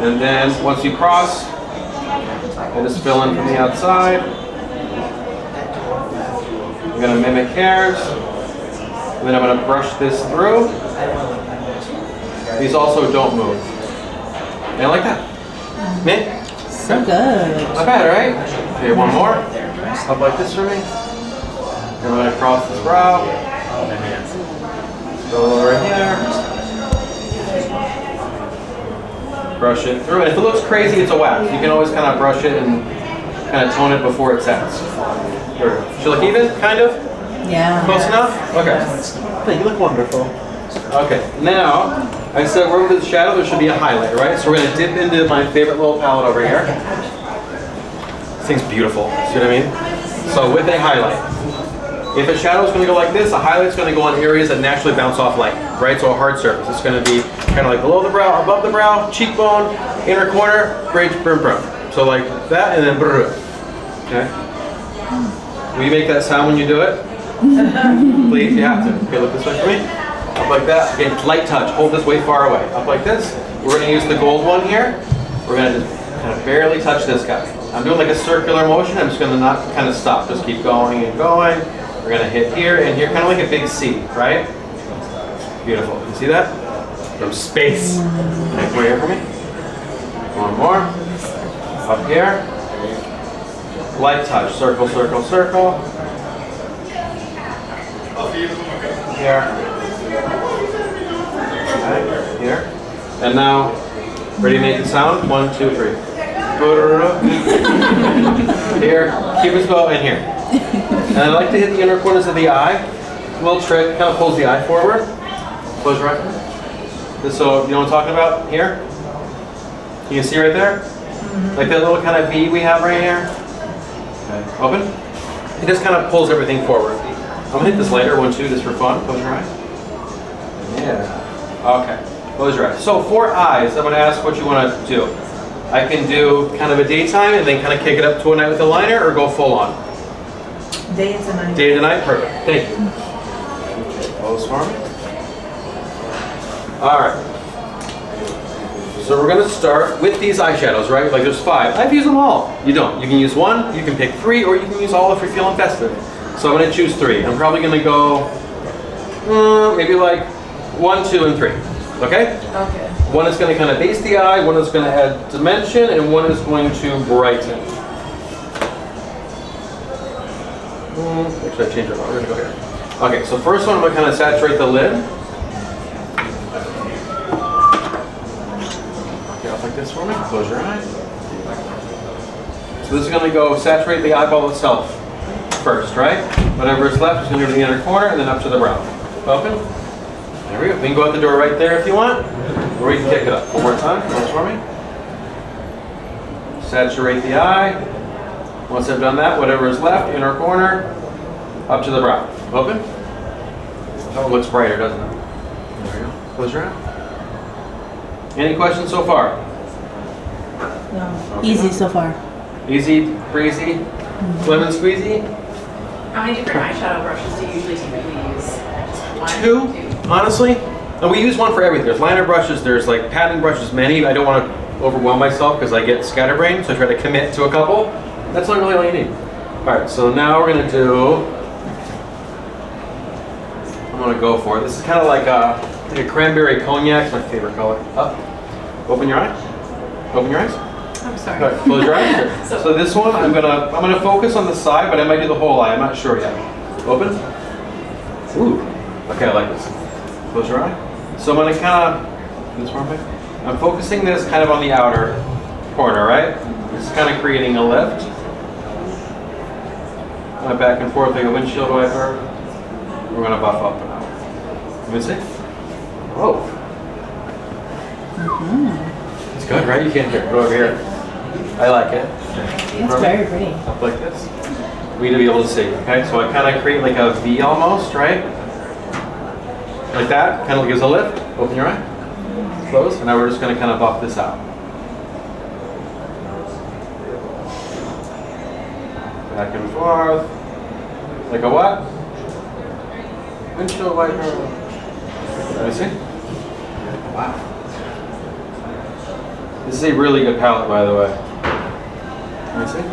And then once you cross, I just fill in from the outside. I'm gonna mimic hairs. And then I'm gonna brush this through. These also don't move. And like that. Me? So good. Not bad, right? Okay, one more. Up like this for me. And I'm gonna cross this brow. Go over here. Brush it through. And if it looks crazy, it's a wax. You can always kind of brush it and kind of tone it before it sets. Should look even, kind of? Yeah. Close enough? Okay. You look wonderful. Okay, now, I said we're over to the shadow, there should be a highlight, right? So we're gonna dip into my favorite little palette over here. This thing's beautiful, see what I mean? So with a highlight. If a shadow is gonna go like this, a highlight's gonna go on areas that naturally bounce off light, right? So a hard surface. It's gonna be kind of like below the brow, above the brow, cheekbone, inner corner, bridge, brim, brim. So like that, and then brr. Okay? Will you make that sound when you do it? Please, you have to. Okay, look this way for me. Up like that. Again, light touch. Hold this way far away. Up like this. We're going to use the gold one here. We're going to just kind of barely touch this guy. I'm doing like a circular motion. I'm just going to not kind of stop. Just keep going and going. We're going to hit here and here, kind of like a big C, right? Beautiful. You see that? From space. Okay, come here for me. One more. Up here. Light touch. Circle, circle, circle. Here. Okay, here. And now, ready to make the sound? 1, 2, 3. Here. Keep it slow, and here. And I like to hit the inner corners of the eye. A little trick, kind of pulls the eye forward. Close your eye. So, you know what I'm talking about? Here? Can you see right there? Like that little kind of V we have right here? Okay. Open. It just kind of pulls everything forward. I'm gonna hit this later, 1, 2, just for fun. Close your eyes. Yeah. Okay. Close your eyes. So for eyes, I'm gonna ask what you want to do. I can do kind of a daytime and then kind of kick it up to a night with a liner, or go full on. Day and night. Day to night, perfect. Thank you. Okay, close for me. All right. So we're gonna start with these eyeshadows, right? Like there's 5. I've used them all. You don't. You can use 1, you can pick 3, or you can use all if you're feeling festive. So I'm gonna choose 3. I'm probably gonna go maybe like 1, 2, and 3. Okay? Okay. One is gonna kind of base the eye, one is gonna add dimension, and one is going to brighten. Actually, I changed it. We're gonna go here. Okay, so first one, I'm gonna kind of saturate the lid. Okay, off like this for me. Close your eye. So this is gonna go saturate the eyeball itself first, right? Whatever is left is gonna go to the inner corner and then up to the brow. Open. There we go. We can go out the door right there if you want, or we can kick it up. One more time. Close for me. Saturate the eye. Once I've done that, whatever is left, inner corner, up to the brow. Open. Oh, it looks brighter, doesn't it? There we go. Close your eye. Any questions so far? No. Easy so far. Easy, breezy, lemon squeezy? How many different eyeshadow brushes do you usually typically use? One? 2, honestly. And we use one for everything. There's liner brushes, there's like padding brushes, many. I don't want to overwhelm myself because I get scatterbrained, so I try to commit to a couple. That's not really all you need. All right, so now we're gonna do gonna go for it. This is kind of like a cranberry cognac. It's my favorite color. Up. Open your eye. Open your eyes. I'm sorry. Okay, close your eyes. So this one, I'm gonna focus on the side, but I might do the whole eye. I'm not sure yet. Open. Ooh. Okay, I like this. Close your eye. So I'm gonna kind of this one. I'm focusing this kind of on the outer corner, right? Just kind of creating a lift. Back and forth like a windshield wiper. We're gonna buff up and out. Let me see. Oh. It's good, right? You can't hear it. Go over here. I like it. It's very pretty. Up like this. We need to be able to see. Okay, so I kind of create like a V almost, right? Like that. Kind of gives a lift. Open your eye. Close. And now we're just gonna kind of buff this out. Back and forth. Like a what? Windshield wiper. Let me see. Wow. This is a really good palette, by the way. Let me see.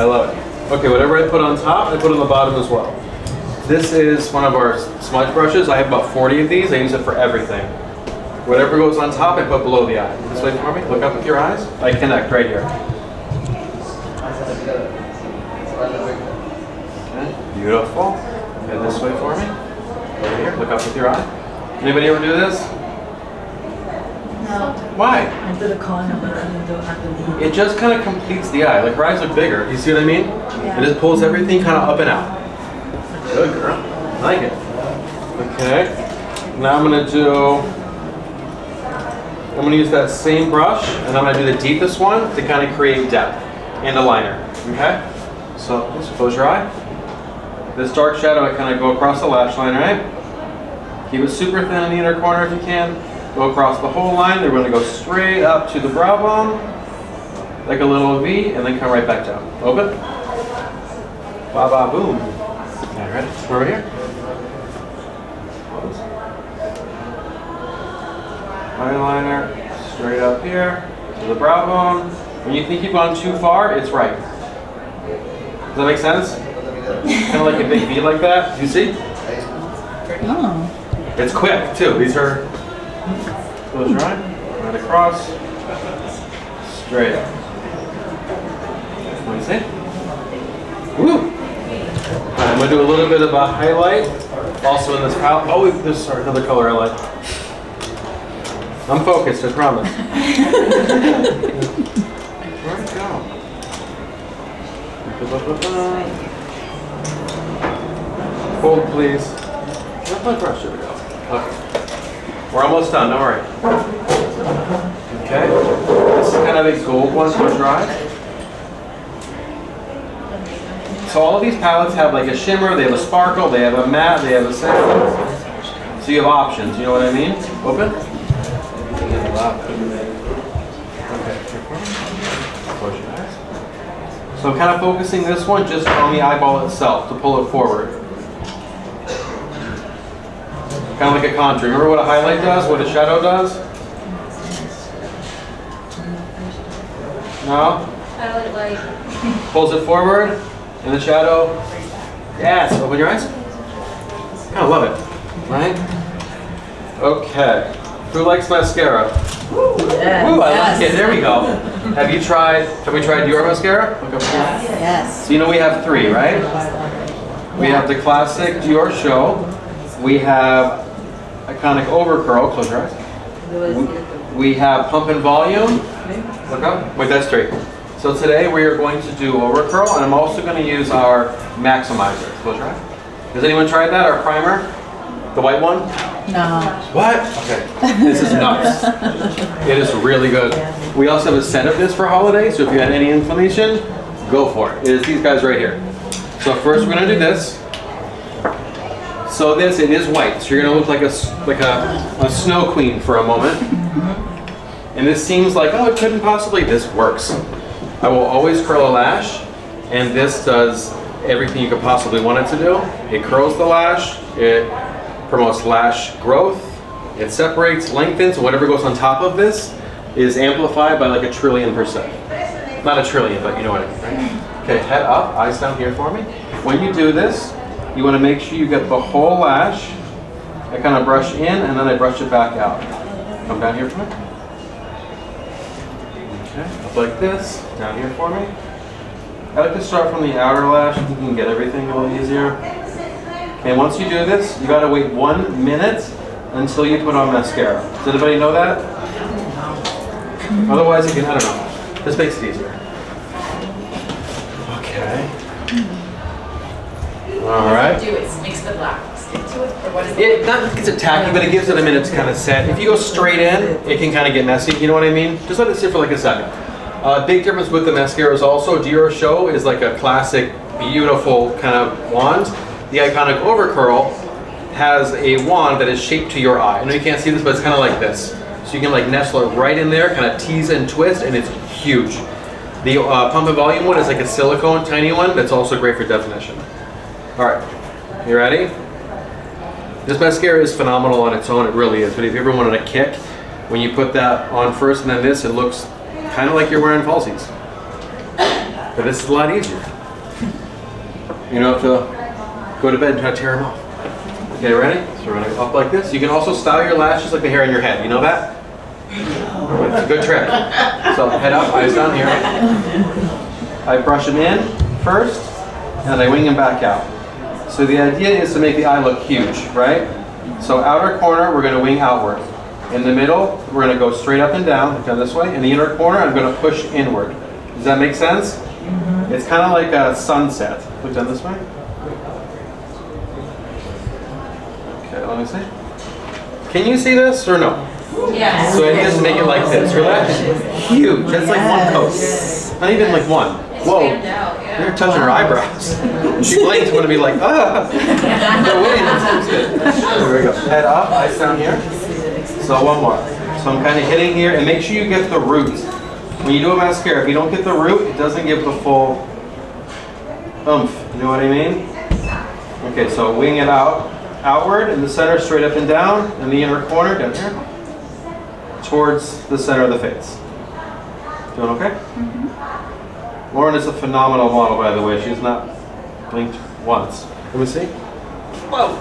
I love it. Okay, whatever I put on top, I put on the bottom as well. This is one of our smudge brushes. I have about 40 of these. I use it for everything. Whatever goes on top, I put below the eye. This way for me. Look up with your eyes. I connect right here. Okay, beautiful. And this way for me. Over here. Look up with your eye. Anybody ever do this? No. Why? I do the corner, but I don't do at the It just kind of completes the eye. Like her eyes look bigger. You see what I mean? Yeah. It just pulls everything kind of up and out. Good girl. I like it. Okay. Now I'm gonna use that same brush, and I'm gonna do the deepest one to kind of create depth and a liner. Okay. So just close your eye. This dark shadow, I kind of go across the lash line, right? Keep it super thin in the inner corner if you can. Go across the whole line. They're going to go straight up to the brow bone, like a little V, and then come right back down. Open. Ba ba boom. Okay, ready? Over here. Close. Eyeliner straight up here to the brow bone. When you think you've gone too far, it's right. Does that make sense? Kind of like a big V like that. You see? Oh. It's quick too. These are. Close your eye. Right across. Straight up. What do you see? Woo! Alright, I'm going to do a little bit of a highlight. Also in this palette. Oh, there's another color I like. I'm focused, I promise. Where'd it go? Hold, please. Where's my brush? Here we go. Okay. We're almost done, don't worry. Okay. This is kind of a gold one to dry. So all of these palettes have like a shimmer, they have a sparkle, they have a matte, they have a sand. So you have options, you know what I mean? Open. Okay. Close your eyes. So I'm kind of focusing this one just on the eyeball itself to pull it forward. Kind of like a contour. Remember what a highlight does? What a shadow does? No? Highlight light. Pulls it forward in the shadow. Yes. Open your eyes. Kind of love it, right? Okay. Who likes mascara? Woo! I like it. There we go. Have we tried Dior mascara? Look up here. Yes. So you know we have 3, right? We have the classic Dior Show. We have iconic overcurl. Close your eyes. We have pump and volume. Look up. Wait, that's straight. So today we are going to do overcurl, and I'm also going to use our maximizer. Close your eyes. Has anyone tried that? Our primer, the white one. No. What? Okay. This is nuts. It is really good. We also have a set of this for holidays, so if you had any inflammation, go for it. It is these guys right here. So first we're going to do this. So it is white, so you're going to look like a snow queen for a moment. And this seems like, oh, it couldn't possibly. This works. I will always curl a lash, and this does everything you could possibly want it to do. It curls the lash, it promotes lash growth, it separates, lengthens, whatever goes on top of this is amplified by like 1,000,000,000%. Not 1,000,000,000, but you know what I mean, right? Okay, head up, eyes down here for me. When you do this, you want to make sure you get the whole lash I kind of brush in and then I brush it back out. Come down here for me. Okay, up like this, down here for me. I like to start from the outer lash, you can get everything a little easier. Okay, once you do this, you gotta wait 1 minute until you put on mascara. Does anybody know that? Otherwise you can, I don't know. This makes it easier. Okay. All right. Do it makes the black stick to it, or what is it? It not it's a tacky, but it gives it a minute to kind of set. If you go straight in, it can kind of get messy. You know what I mean? Just let it sit for like a second. Big difference with the mascaras also. Dior Show is like a classic, beautiful kind of wand. The iconic Overcurl has a wand that is shaped to your eye. I know you can't see this, but it's kind of like this. So you can like nestle it right in there, kind of tease and twist, and it's huge. The Pump and Volume one is like a silicone tiny one that's also great for definition. All right, you ready? This mascara is phenomenal on its own, it really is. But if you ever wanted a kick, when you put that on first and then this, it looks kind of like you're wearing falsies. But this is a lot easier. You don't have to go to bed and try to tear them off. Okay, ready? So we're gonna go up like this. You can also style your lashes like the hair in your head. You know that? It's a good trick. So head up, eyes down here. I brush them in first, and I wing them back out. So the idea is to make the eye look huge, right? So outer corner, we're gonna wing outward. In the middle, we're gonna go straight up and down, down this way. In the inner corner, I'm gonna push inward. Does that make sense? It's kind of like a sunset. Look down this way. Okay, let me see. Can you see this or no? Yes. So I just make it like this. Your lash is huge. That's like one coat. Not even like one. Whoa. You're touching her eyebrows. She blinks, I'm gonna be like, ah. No, wait, that's good. There we go. Head up, eyes down here. So one more. So I'm kind of hitting here, and make sure you get the root. When you do a mascara, if you don't get the root, it doesn't give the full oomph. You know what I mean? Okay, so wing it out, outward, in the center, straight up and down, in the inner corner, down here, towards the center of the face. Doing okay? Lauren is a phenomenal model, by the way. She's not blinked once. Let me see. Whoa!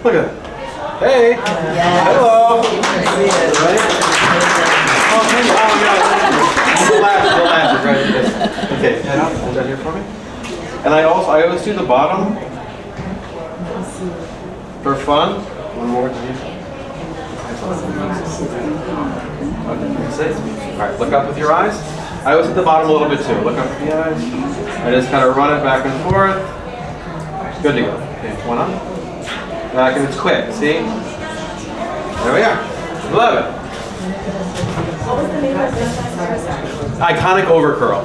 Look at that. Hey! Hello! Right? Oh, thank you. Oh, no. The lashes, right? Okay, head up. Hold that here for me. And I always do the bottom for fun. One more. All right, look up with your eyes. I always hit the bottom a little bit too. Look up with the eyes. I just kind of run it back and forth. Good to go. Okay, one up. Back and it's quick, see? There we are. Love it. What was the name of this mascara? Iconic Overcurl.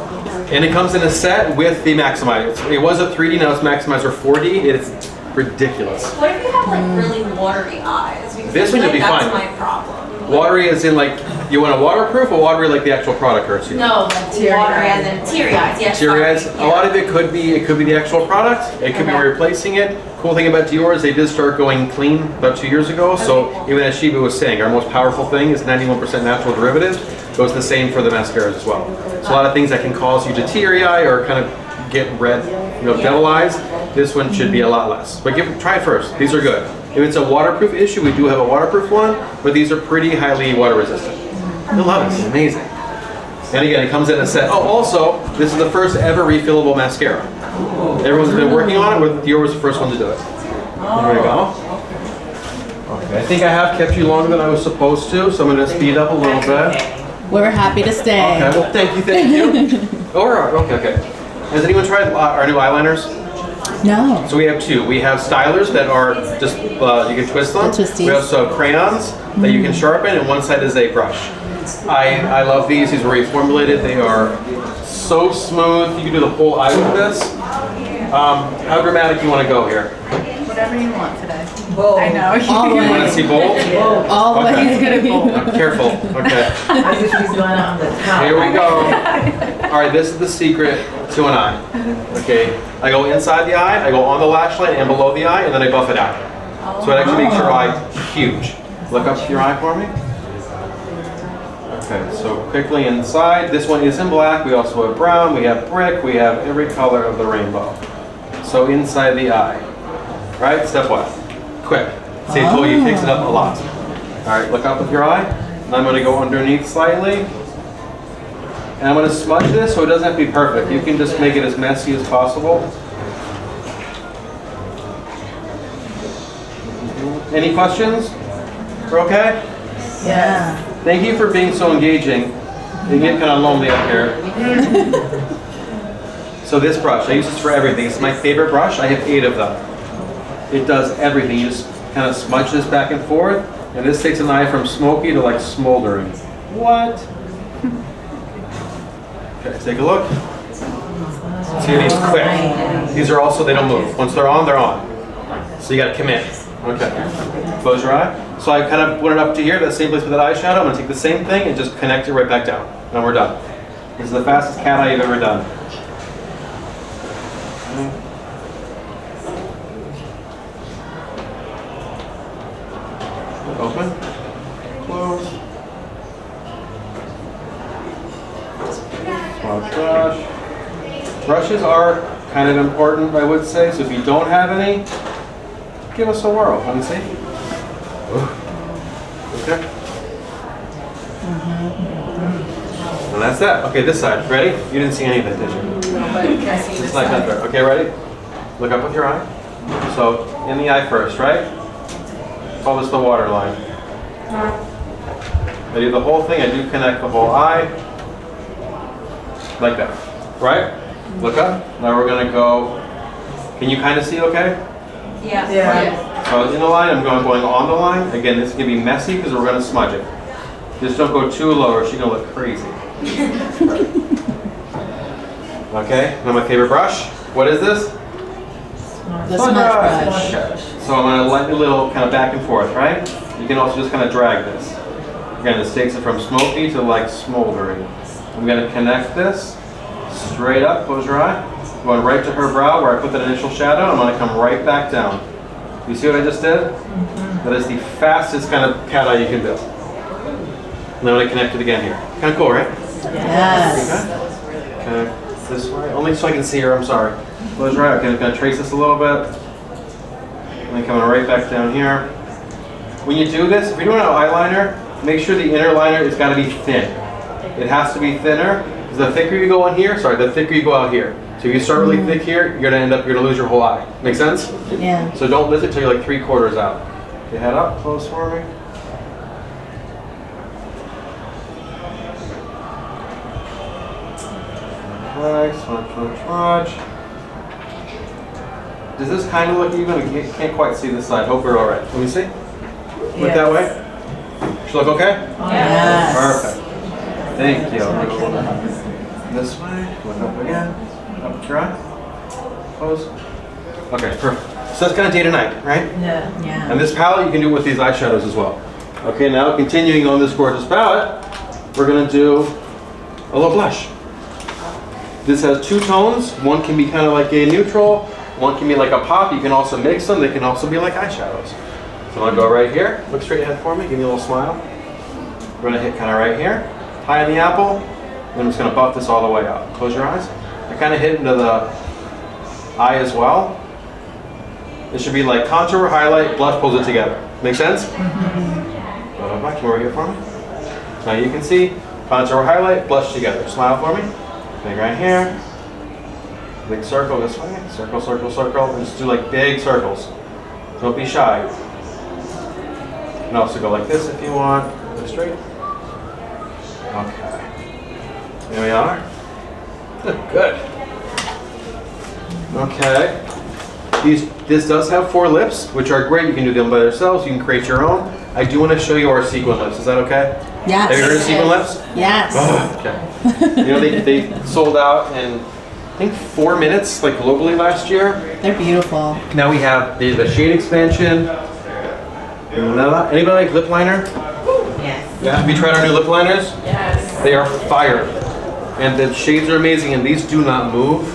And it comes in a set with the Maximizer. It was a 3D, now it's Maximizer 4D. It's ridiculous. What if you have like really watery eyes? Because This I feel one you'll be that's fine. my problem. Watery as in like, you want a waterproof or watery like the actual product hurts you? No, watery as in teary eyes. Yes. Teary eyes. sorry. A lot of it could be the actual product. It could be Okay. replacing it. Cool thing about Dior is they did start going clean about 2 years ago. So even as Shiva was saying, our most powerful thing is 91% natural derivative. Goes the same for the mascaras as well. So a lot of things that can cause you to teary eye or kind of get red, devil eyes. This one should be a lot less. But try it first. These are good. If it's a waterproof issue, we do have a waterproof one, but these are pretty highly water resistant. You'll love it. It's amazing. And again, it comes in a set. Oh, also, this is the first ever refillable mascara. Everyone's been working on it, but Dior was the first one to do it. There we go. Okay, I think I have kept you longer than I was supposed to, so I'm going to speed up a little bit. We're happy to stay. Okay, well, thank you. Okay. Has anyone tried our new eyeliners? No. So we have two. We have stylers that are just, you can twist them. The twisties. We also have crayons that you can sharpen, and one side is a brush. I love these. These were reformulated. They are so smooth. You can do the whole eye with this. How dramatic do you want to go here? Whatever you want today. Bold. I know. Always. You want to see bold? Always. Okay. He's good at bold. Careful. Okay. I think he's going on the top. Here we go. All right, this is the secret to an eye. Okay, I go inside the eye, I go on the lash line and below the eye, and then I buff it out. So it actually makes your eye huge. Look up your eye for me. Okay, so quickly inside. This one is in black. We also have brown, we have brick, we have every color of the rainbow. So inside the eye. Right, step one. Quick. See, I told you, it takes it up a lot. All right, look up with your eye. And I'm gonna go underneath slightly. And I'm gonna smudge this so it doesn't have to be perfect. You can just make it as messy as possible. Any questions? We're okay? Yes. Thank you for being so engaging. You get kind of lonely up here. So this brush, I use this for everything. It's my favorite brush. I have 8 of them. It does everything. You just kind of smudge this back and forth, and this takes an eye from smoky to like smoldering. What? Okay, take a look. See these quick. These are also, they don't move. Once they're on, they're on. So you gotta commit. Okay. Close your eye. So I kind of put it up to here, that same place with that eyeshadow. I'm gonna take the same thing and just connect it right back down. And we're done. This is the fastest cat eye you've ever done. Open. Close. Smudge brush. Brushes are kind of important, I would say. So if you don't have any, give us a whirl. Let me see. Okay. And that's that. Okay, this side. Ready? You didn't see any of it, did you? No, but can I see It's this like side? that. Okay, ready? Look up with your eye. So in the eye first, right? Call this the water line. I do the whole thing. I do connect the whole eye. Like that. Right? Look up. Now we're going to go. Can you kind of see okay? Yeah. So I was in the line. I'm going on the line. Again, this is going to be messy because we're going to smudge it. Just don't go too low or she's going to look crazy. Okay. Now my favorite brush. What is this? The smudge brush. Okay. So I'm going to let a little kind of back and forth, right? You can also just kind of drag this. Again, this takes it from smoky to like smoldering. I'm going to connect this straight up. Close your eye. Going right to her brow where I put that initial shadow. I'm going to come right back down. You see what I just did? That is the fastest kind of cat eye you can do. And I'm going to connect it again here. Kind of cool, right? Yes. Okay. This way. Only so I can see her. I'm sorry. Close your eye. Okay, I'm going to trace this a little bit. And then coming right back down here. When you do this, if you're doing an eyeliner, make sure the inner liner has got to be thin. It has to be thinner. Because the thicker you go in here, the thicker you go out here. So if you start really thick here, you're gonna lose your whole eye. Make sense? Yeah. So don't lift it till you're like 3/4 out. Okay, head up, close for me. Okay, smudge. Does this kind of look even? You can't quite see this side. Hope we're all right. Let me see. Look that way. Should look okay? Yes. Perfect. Thank you. This way. Look up again. Up your eye. Close. Okay, perfect. So that's kind of day to night, right? Yeah. And this palette you can do with these eyeshadows as well. Okay, now continuing on this gorgeous palette, we're going to do a little blush. This has 2 tones. One can be kind of like a neutral. One can be like a pop. You can also mix them. They can also be like eyeshadows. So I'm going to go right here. Look straight ahead for me. Give me a little smile. We're going to hit kind of right here. High in the apple. And I'm just going to buff this all the way out. Close your eyes. I kind of hit into the eye as well. It should be like contour, highlight, blush, pulls it together. Make sense? Back to over here for me. Now you can see contour, highlight, blush together. Smile for me. Big right here. Big circle this way. Circle, circle, circle. And just do like big circles. Don't be shy. You can also go like this if you want. Go straight. Okay. There we are. Good. Okay. This does have 4 lips, which are great. You can do them by themselves. You can create your own. I do want to show you our sequin lips. Is that okay? Yes. Have you heard of sequin lips? Yes. Oh, okay. You know, they sold out in, I think, 4 minutes, like globally last year. They're beautiful. Now we have the shade expansion. Anybody like lip liner? Yes. Yeah. Have you tried our new lip liners? Yes. They are fire. And the shades are amazing, and these do not move.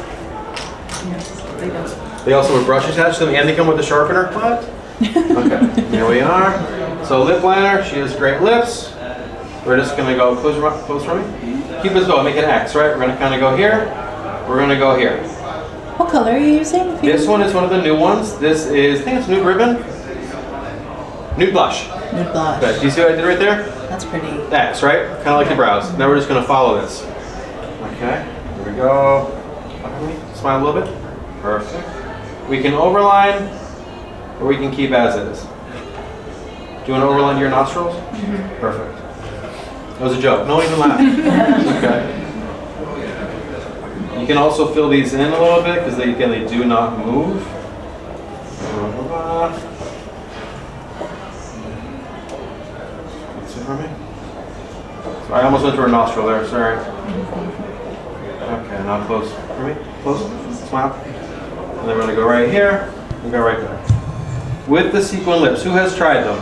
They also have a brush attached to them, and they come with a sharpener. What? Okay, here we are. So lip liner, she has great lips. We're just gonna go close for me. Cupid's bow, make an X, right? We're gonna kind of go here. We're gonna go here. What color are you using? This one is one of the new ones. This is, I think it's New Ribbon. Nude blush. Nude blush. Good. Do you see what I did right there? That's pretty. X, right? Kind of like the brows. Now we're just gonna follow this. Okay, here we go. Smile a little bit. Perfect. We can overline, or we can keep as is. Do you want to overline your nostrils? Perfect. That was a joke. No one even laughed. Okay. You can also fill these in a little bit because they do not move. See for me? So I almost went through a nostril there. Sorry. Okay, now close for me. Close. Smile. And then we're gonna go right here and go right there. With the sequin lips, who has tried them?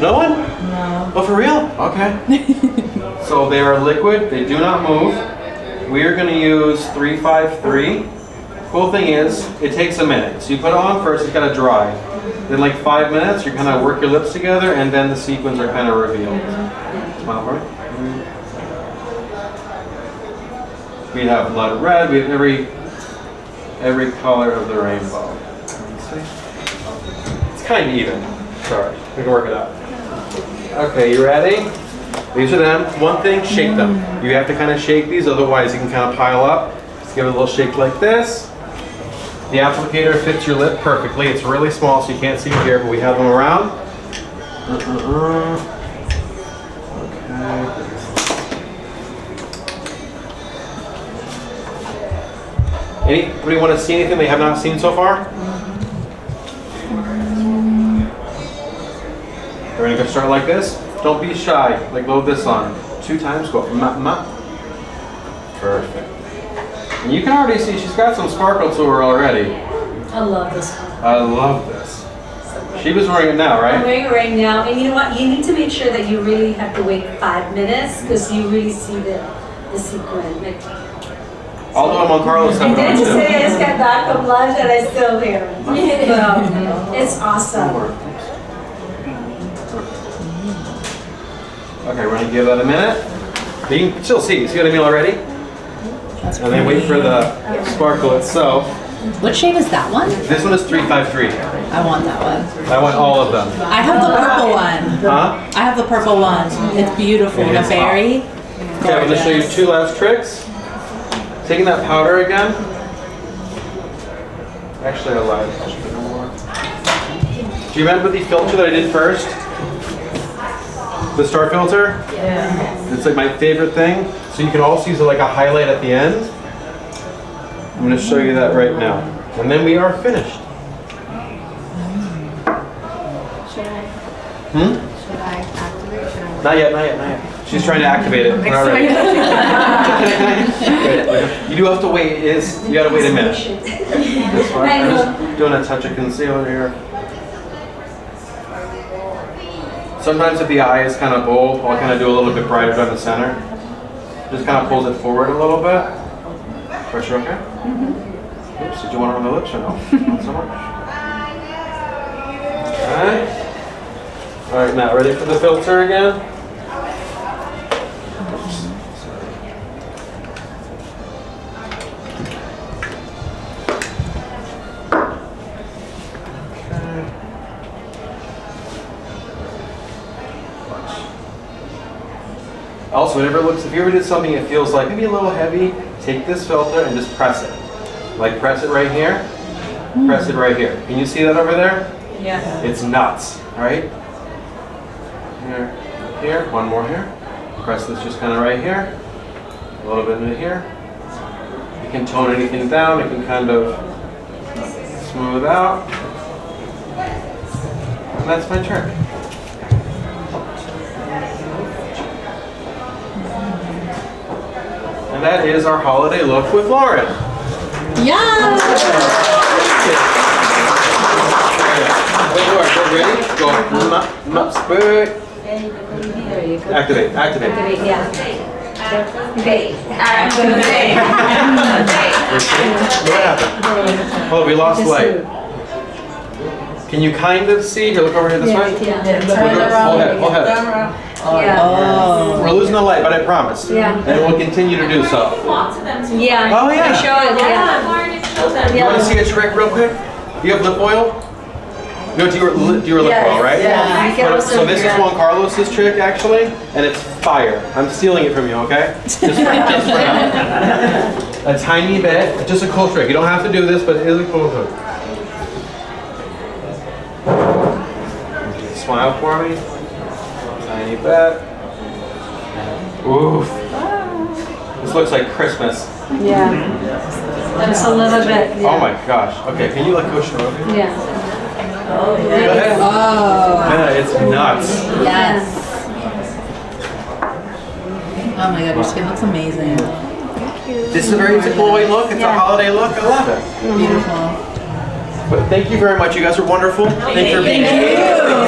No one? No. Oh, for real? Okay. So they are liquid, they do not move. We are gonna use 353. Cool thing is, it takes a minute. So you put it on first, it's gotta dry. Then like 5 minutes, you kind of work your lips together and then the sequins are kind of revealed. Smile for me. We have blood red, we have every color of the rainbow. See? It's kind of even. Sorry, we can work it out. Okay, you ready? These are them. One thing, shake them. You have to kind of shake these, otherwise you can kind of pile up. Just give it a little shake like this. The applicator fits your lip perfectly. It's really small, so you can't see it here, but we have them around. Okay. Anybody want to see anything they have not seen so far? We're gonna go start like this. Don't be shy. Like load this on. 2 times. Go. Perfect. And you can already see she's got some sparkle to her already. I love this one. I love this. She was wearing it now, I'm right? wearing it right now, and you know what? You need to make sure that you really have to wait 5 minutes because you really see the sequin. Like, Although I'm on Carlos, and then to say I just got back from lunch and I still hear it. It's awesome. Okay, we're gonna give that a minute. You can still see. See what I mean already? That's And then wait for the sparkle itself. What shade is that one? This one is 353. I want that one. I want all of them. I have the purple one. Huh? I have the purple one. It's beautiful. It The is berry. Okay, I'm gonna show you 2 last tricks. Taking that powder again. Actually, I lied. I should put no more. Do you remember the filter that I did first? The star filter? Yeah. It's like my favorite thing. So you can also use it like a highlight at the end. I'm going to show you that right now. And then we are finished. Should I activate? Not yet, not yet, not yet. She's trying to activate it. We're not ready. You do have to wait. You gotta wait a minute. This one. I'm just doing a touch of concealer here. Sometimes if the eye is kind of bold, I'll kind of do a little bit brighter down the center. Just kind of pulls it forward a little bit. Pressure okay? Oops, did you want it on the lips or no? Not so much. Okay. All right, now ready for the filter again? Also, whenever it looks, if you ever did something that feels like maybe a little heavy, take this filter and just press it. Like press it right here, press it right here. Can you see that over there? Yeah. It's nuts, right? Here, here, one more here. Press this just kind of right here. A little bit into here. You can tone anything down, it can kind of smooth out. And that's my trick. And that is our holiday look with Lauren. Yeah. Wait, Lauren, get ready? Go. Spoon. Activate, activate. Yeah. What happened? Oh, we lost light. Can you kind of see? Here, look over here this way. Hold head. Oh. We're losing the light, but I promise. Yeah. And we'll continue to do so. Yeah. Oh, yeah. Show it. Yeah. You want to see a trick real quick? Do you have lip oil? You know Dior lip balm, right? Yeah. You can also So this is do Juan Carlos's trick actually, and it's fire. I'm stealing it from you, okay? Just for now. A tiny bit, just a cool trick. You don't have to do this, but it is a cool trick. Smile for me. Tiny bit. Oof. This looks like Christmas. Yeah. Just a little bit. Yeah. Oh my gosh. Okay, can you let go show me? Yeah. Oh, Go yeah. ahead. Oh, Yeah, it's nuts. yes. Oh my god, your skin looks amazing. This is a very glowy look. It's a holiday look. I love it. Beautiful. But thank you very much. You guys are wonderful. Thanks for being here.